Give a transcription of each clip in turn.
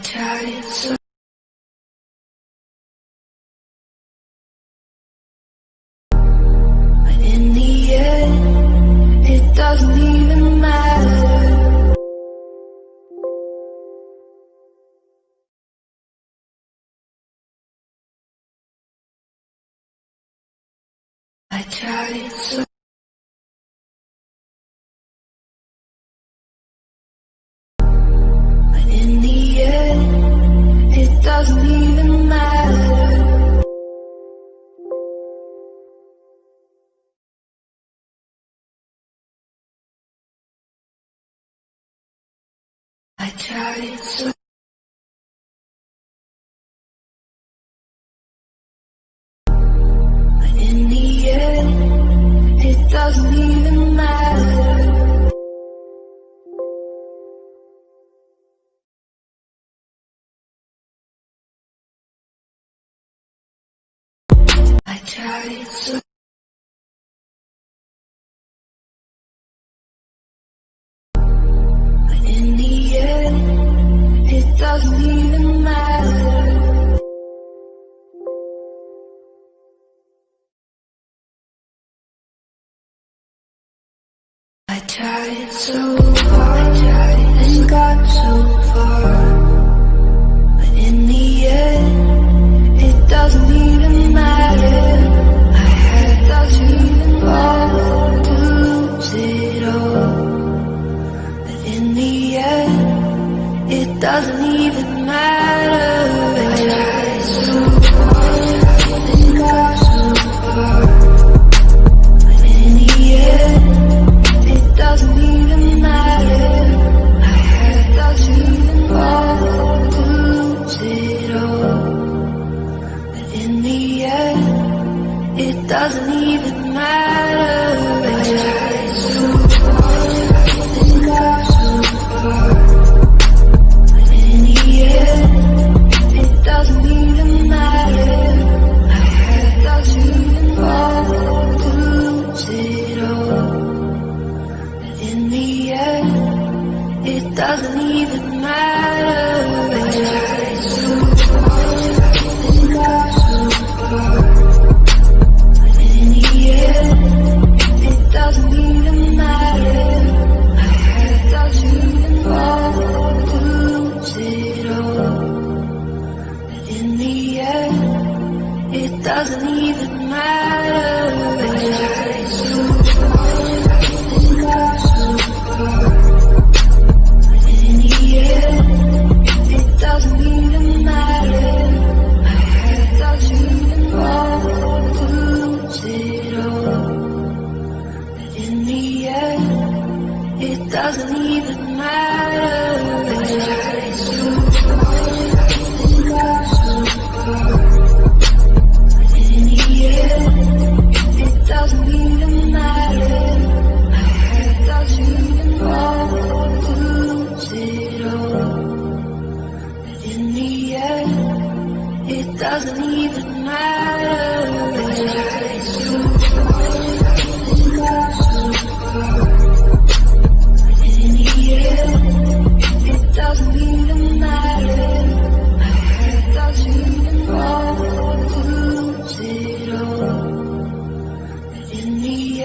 tried so but in the end it doesn't even matter. I tried so but in the end it doesn't even matter. I tried so but in the end it doesn't even matter. I tried so but in the end it doesn't even matter. I tried so hard and got so far, but in the end it doesn't even matter. I had doesn't even all to lose it all, but in the end it doesn't even matter. I tried so hard and got so far, but in the end it doesn't even matter. I had doesn't even all to lose it all, but in the end it doesn't even matter. I tried so hard and got so far, but in the end it doesn't even matter. I had doesn't even all to lose it all, but in the end it doesn't even matter. I tried so hard and got so far, but in the end it doesn't even matter. I had doesn't even all to lose it all, but in the end it doesn't even matter. I tried so hard and got so far, but in the end it doesn't even matter. I had doesn't even all to lose it all, but in the end it doesn't even matter. I tried so hard and got so far, but in the end it doesn't even matter. I had doesn't even all to lose it all, but in the end it doesn't even matter. I tried so hard and got so far, but in the end it doesn't even matter. I had doesn't even all to lose it all, but in the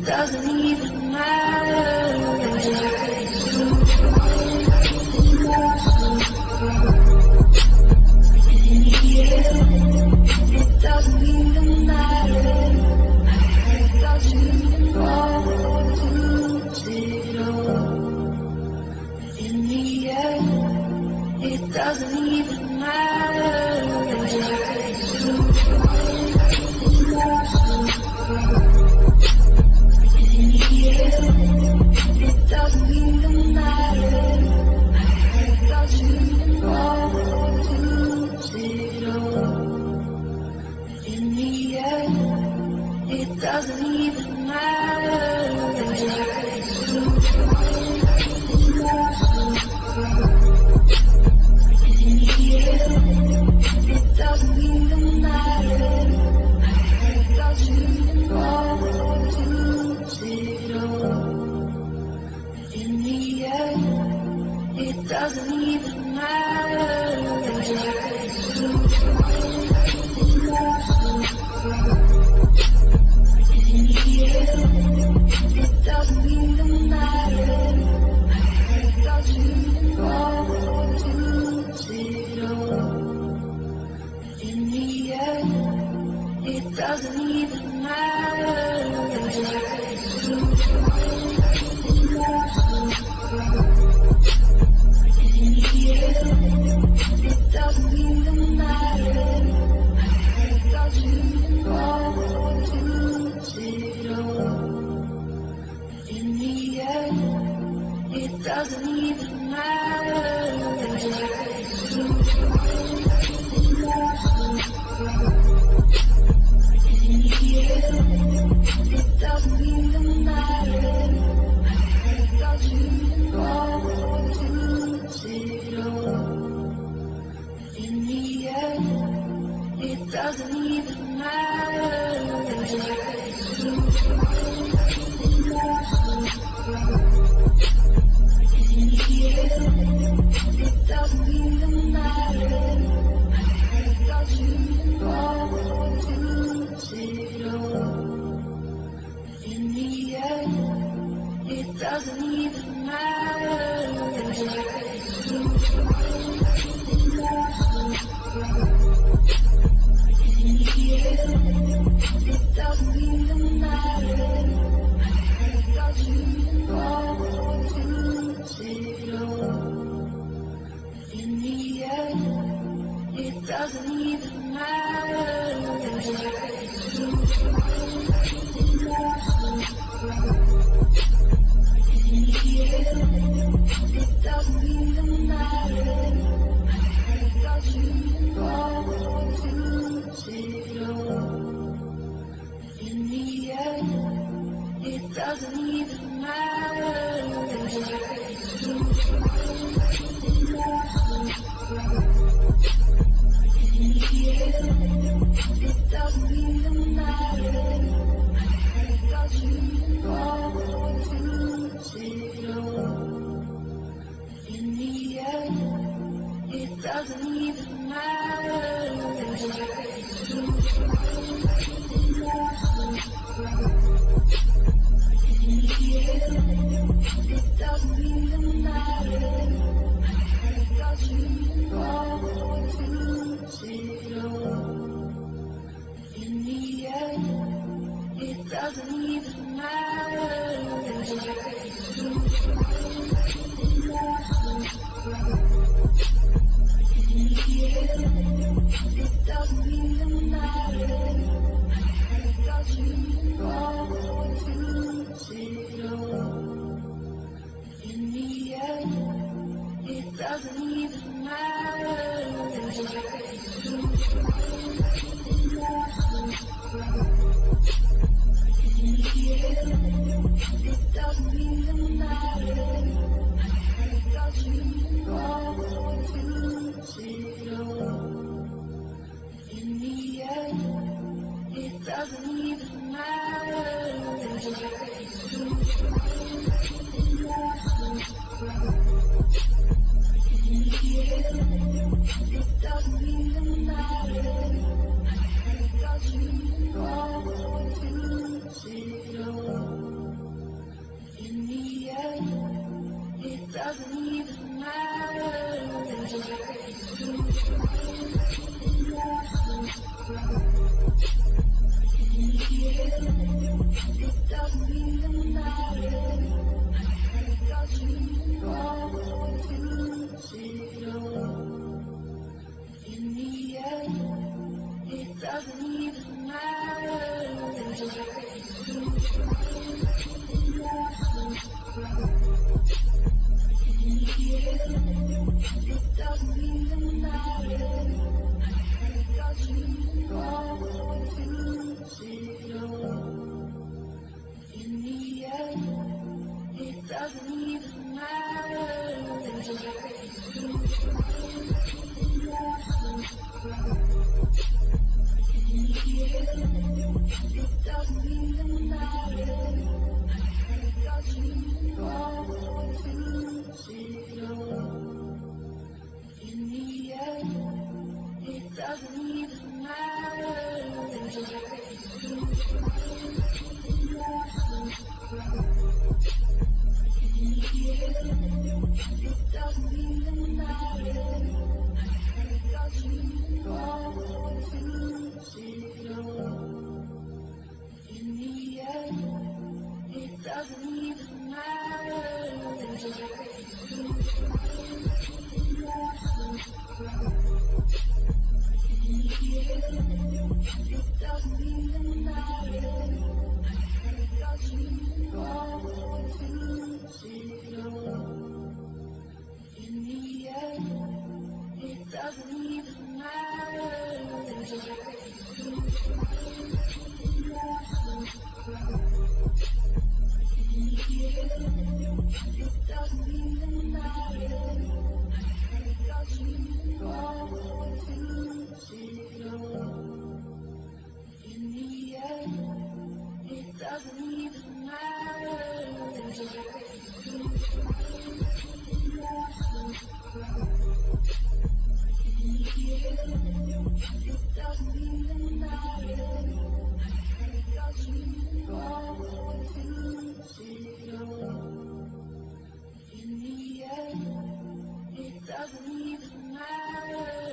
doesn't even matter. In the end, it doesn't even matter. It doesn't even want to lose it all. In the end, it doesn't even matter. It doesn't even matter. It doesn't even want to lose it all. In the end, it doesn't even matter. In the end, it doesn't even matter. It doesn't even want to lose it all. In the end, it doesn't even matter. In the end, it doesn't even matter. It doesn't even want to lose it all. In the end, it doesn't even matter. In the end, it doesn't even matter. It doesn't even want to lose it all. In the end, it doesn't even matter. In the end, it doesn't even matter. It doesn't even want to lose it all. In the end, it doesn't even matter. In the end, it doesn't even matter. It doesn't even want to lose it all. In the end, it doesn't even matter. In the end, it doesn't even matter. It doesn't even want to lose it all. In the end, it doesn't even matter. In the end, it doesn't even matter. It doesn't even want to lose it all. In the end, it doesn't even matter. In the end, it doesn't even matter. It doesn't even want to lose it all. In the end, it doesn't even matter. In the end, it doesn't even matter. It doesn't even want to lose it all. In the end, it doesn't even matter. In the end, it doesn't even matter. It doesn't even want to lose it all. In the end, it doesn't even matter. In the end, it doesn't even matter. It doesn't even want to lose it all. In the end, it doesn't even matter. In the end, it doesn't even matter. It doesn't even want to lose it all. doesn't even matter. It doesn't even matter. Because you want to it all. In the end, it doesn't even matter.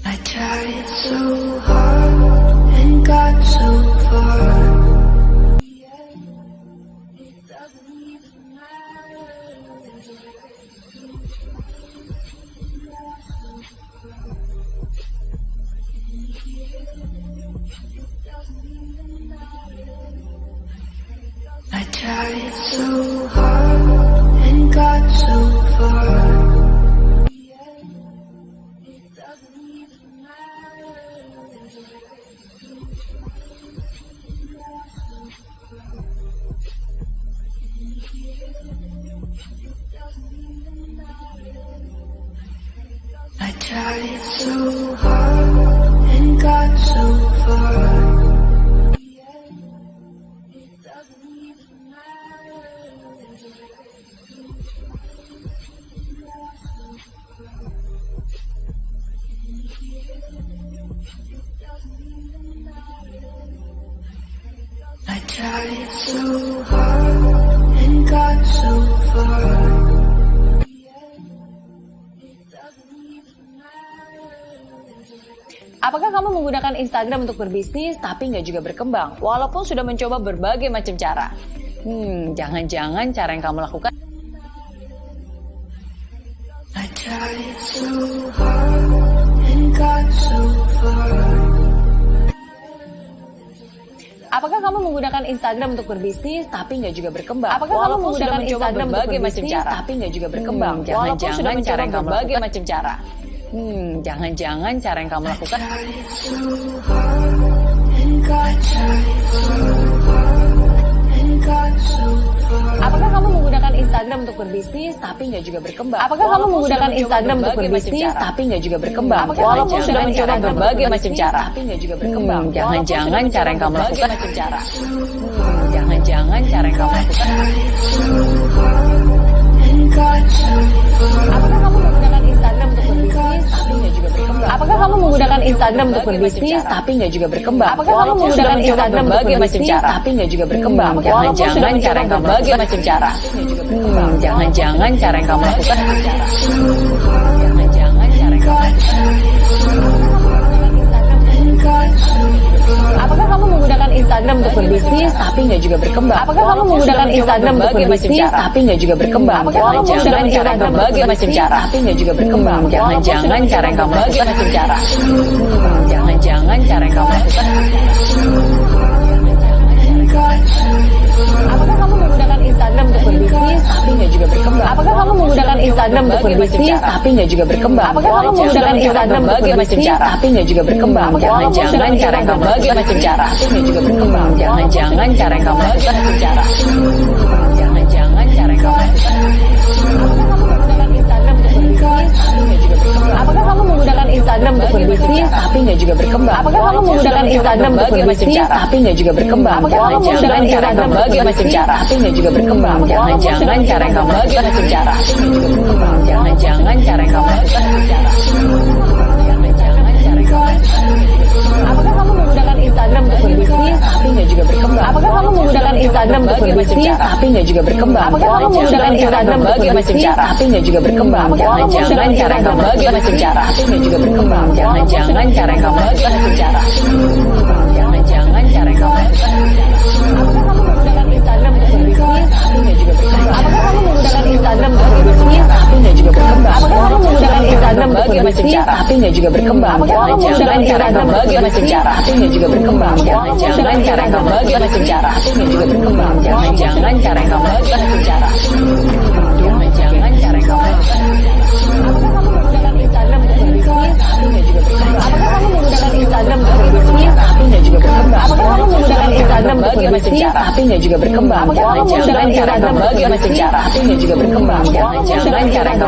I tried so hard and got so far. It doesn't even matter. I tried so hard and got so far. I tried so hard and got so far. I tried so hard and got so far. Apakah kamu menggunakan Instagram untuk berbisnis tapi nggak juga berkembang, walaupun sudah mencoba berbagai macam cara? Jangan-jangan cara yang kamu lakukan I tried so hard and got so far. Apakah kamu menggunakan Instagram untuk berbisnis tapi nggak juga berkembang? Apakah kamu menggunakan Instagram berbagai macam cara tapi nggak juga berkembang? Walaupun sudah mencoba berbagai macam cara. Jangan-jangan cara yang kamu lakukan Apakah kamu menggunakan Instagram untuk berbisnis tapi nggak juga berkembang? Apakah kamu menggunakan Instagram untuk berbisnis tapi nggak juga berkembang? Walaupun sudah mencoba berbagai macam cara tapi nggak juga berkembang. Jangan-jangan cara yang kamu lakukan Jangan-jangan cara yang kamu lakukan Apakah kamu menggunakan Instagram untuk berbisnis tapi nggak juga berkembang? Apakah kamu menggunakan Instagram untuk berbisnis tapi nggak juga berkembang? Apakah kamu menggunakan Instagram berbagai macam cara tapi nggak juga berkembang? Jangan-jangan cara yang kamu berbagai macam cara. Jangan-jangan cara yang kamu lakukan Jangan-jangan cara yang kamu Apakah kamu menggunakan Instagram untuk berbisnis tapi nggak juga berkembang? Apakah kamu menggunakan Instagram untuk berbisnis tapi nggak juga berkembang? Jangan-jangan cara yang berbagai macam cara tapi nggak juga berkembang. Jangan-jangan cara yang kamu lakukan macam cara. Jangan-jangan cara yang kamu lakukan Apakah kamu menggunakan Instagram untuk berbisnis tapi nggak juga berkembang? Apakah kamu menggunakan Instagram untuk berbisnis tapi nggak juga berkembang? Apakah kamu menggunakan Instagram berbagai macam cara tapi nggak juga berkembang? Jangan-jangan cara yang kamu berbagai macam cara tapi nggak juga berkembang. Jangan-jangan cara yang kamu lakukan macam cara. Jangan-jangan cara yang kamu lakukan Apakah kamu menggunakan Instagram untuk berbisnis tapi nggak juga berkembang? Apakah kamu menggunakan Instagram untuk berbisnis tapi nggak juga berkembang? Apakah kamu menggunakan Instagram berbagai macam cara tapi nggak juga berkembang? Jangan-jangan cara yang kamu lakukan macam cara. Jangan-jangan cara yang kamu lakukan macam cara. Jangan-jangan cara yang kamu Apakah kamu menggunakan Instagram untuk berbisnis tapi nggak juga berkembang? Apakah kamu menggunakan Instagram untuk berbisnis tapi nggak juga berkembang? Apakah kamu menggunakan Instagram berbagai macam cara tapi nggak juga berkembang? Jangan-jangan cara yang kamu berbagai macam cara tapi nggak juga berkembang. Jangan-jangan cara yang kamu lakukan macam cara. Jangan-jangan cara yang kamu lakukan Apakah kamu menggunakan Instagram untuk berbisnis tapi nggak juga berkembang? Apakah kamu menggunakan Instagram untuk kondisi, tapi nggak juga berkembang. Jangan-jangan cara yang kamu bagi masih cara, tapi nggak juga berkembang. Jangan-jangan cara yang kamu bagi masih cara, tapi nggak juga berkembang. Jangan-jangan cara yang kamu bagi masih cara. Jangan-jangan cara yang kamu bagi. Apakah kamu menggunakan Instagram untuk berbisnis, tapi nggak juga berkembang? Apakah kamu menggunakan Instagram untuk berbisnis, tapi nggak juga berkembang? Apakah kamu menggunakan Instagram untuk berbagi masih cara, tapi nggak juga berkembang? Jangan-jangan cara yang kamu